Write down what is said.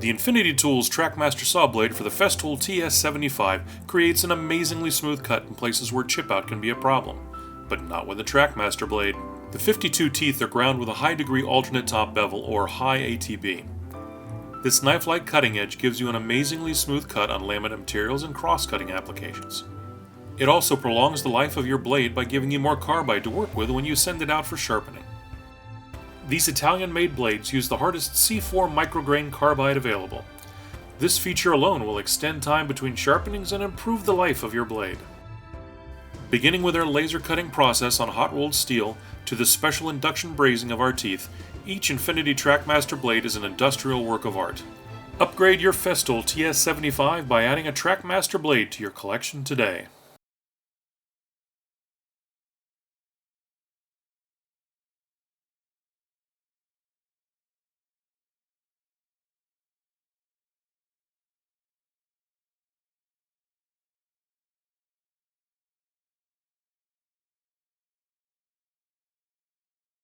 The Infinity Tools Trackmaster saw blade for the Festool TS 75 creates an amazingly smooth cut in places where chip out can be a problem, but not with the Trackmaster blade. The 52 teeth are ground with a high-degree alternate top bevel, or Hi-ATB. This knife-like cutting edge gives you an amazingly smooth cut on laminate materials and cross-cutting applications. It also prolongs the life of your blade by giving you more carbide to work with when you send it out for sharpening. These Italian-made blades use the hardest C4 micrograin carbide available. This feature alone will extend time between sharpenings and improve the life of your blade. Beginning with our laser cutting process on hot-rolled steel to the special induction brazing of our teeth, each Infinity Trackmaster blade is an industrial work of art. Upgrade your Festool TS 75 by adding a Trackmaster blade to your collection today.